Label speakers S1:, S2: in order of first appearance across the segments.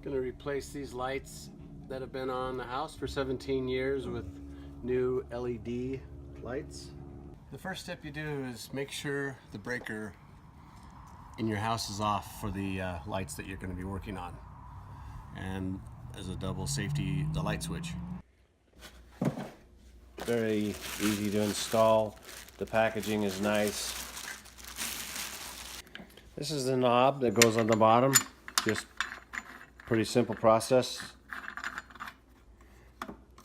S1: Going to replace these lights that have been on the house for 17 years with new LED lights. The first step you do is make sure the breaker in your house is off for the lights that you're going to be working on. And as a double safety, the light switch.
S2: Very easy to install. The packaging is nice. This is the knob that goes on the bottom. Just pretty simple process.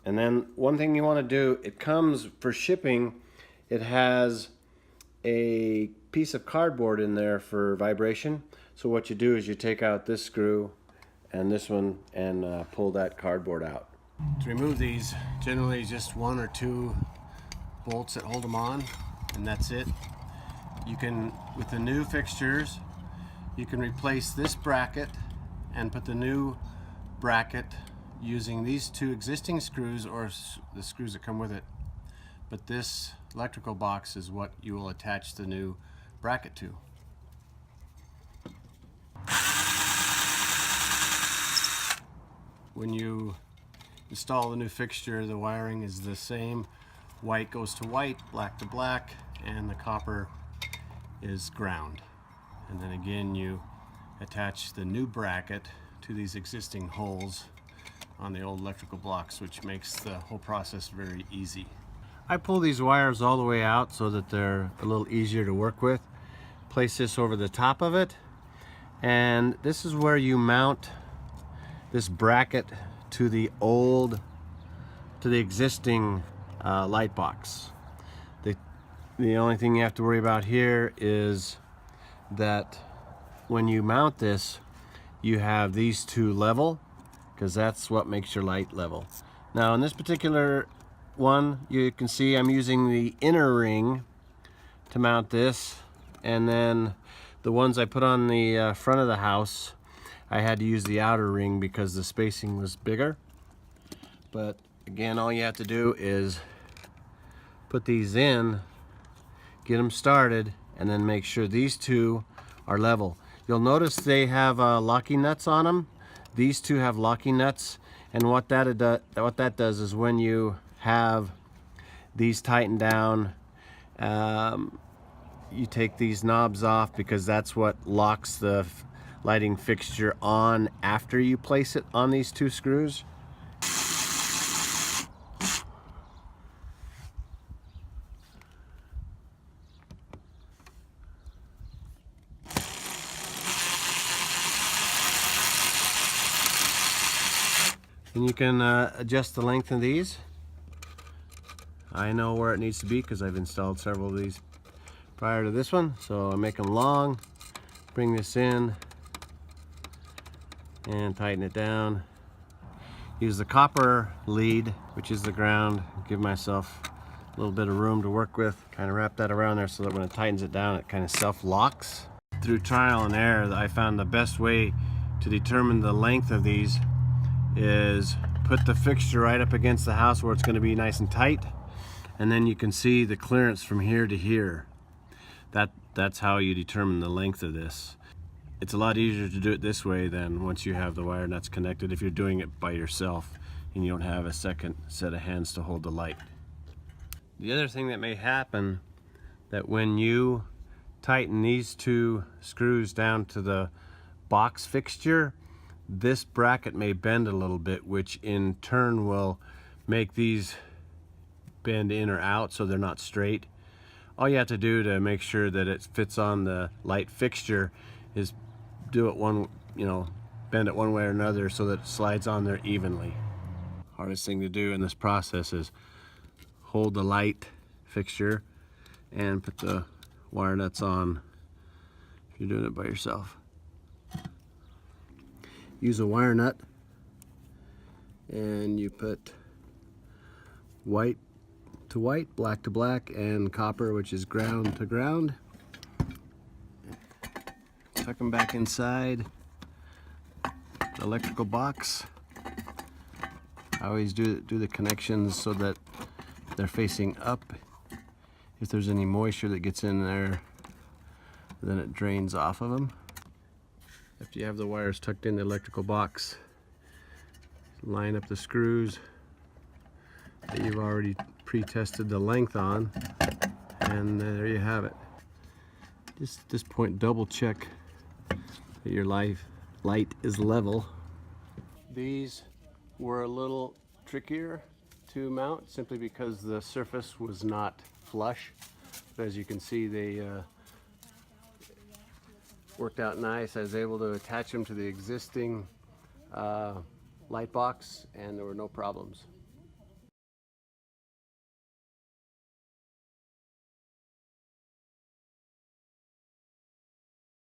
S2: And then one thing you want to do, it comes for shipping, it has a piece of cardboard in there for vibration. So what you do is you take out this screw and this one and pull that cardboard out.
S1: To remove these, generally just 1 or 2 bolts that hold them on, and that's it. You can, with the new fixtures, you can replace this bracket and put the new bracket using these 2 existing screws or the screws that come with it. But this electrical box is what you will attach the new bracket to. When you install the new fixture, the wiring is the same. White goes to white, black to black, and the copper is ground. And then again, you attach the new bracket to these existing holes on the old electrical blocks, which makes the whole process very easy. I pull these wires all the way out so that they're a little easier to work with. Place this over the top of it, and this is where you mount this bracket to the existing light box. The only thing you have to worry about here is that when you mount this, you have these 2 level, because that's what makes your light level. Now in this particular one, you can see I'm using the inner ring to mount this, and then the ones I put on the front of the house, I had to use the outer ring because the spacing was bigger. But again, all you have to do is put these in, get them started, and then make sure these 2 are level. You'll notice they have locking nuts on them. These 2 have locking nuts, and what that does is when you have these tightened down, you take these knobs off, because that's what locks the lighting fixture on after you place it on these 2 screws. And you can adjust the length of these. I know where it needs to be because I've installed several of these prior to this one. So I make them long, bring this in, and tighten it down. Use the copper lead, which is the ground, give myself a little bit of room to work with. Kind of wrap that around there so that when it tightens it down, it kind of self-locks. Through trial and error, I found the best way to determine the length of these is put the fixture right up against the house where it's going to be nice and tight, and then you can see the clearance from here to here. That's how you determine the length of this. It's a lot easier to do it this way than once you have the wire nuts connected, if you're doing it by yourself and you don't have a second set of hands to hold the light. The other thing that may happen, that when you tighten these 2 screws down to the box fixture, this bracket may bend a little bit, which in turn will make these bend in or out so they're not straight. All you have to do to make sure that it fits on the light fixture is do it bend it one way or another so that it slides on there evenly. Hardest thing to do in this process is hold the light fixture and put the wire nuts on if you're doing it by yourself. Use a wire nut, and you put white to white, black to black, and copper, which is ground to ground. Tuck them back inside the electrical box. I always do the connections so that they're facing up. If there's any moisture that gets in there, then it drains off of them. After you have the wires tucked in the electrical box, line up the screws that you've already pre-tested the length on, and there you have it. Just at this point, double check that your light is level. These were a little trickier to mount simply because the surface was not flush. But as you can see, they worked out nice. I was able to attach them to the existing light box, and there were no problems.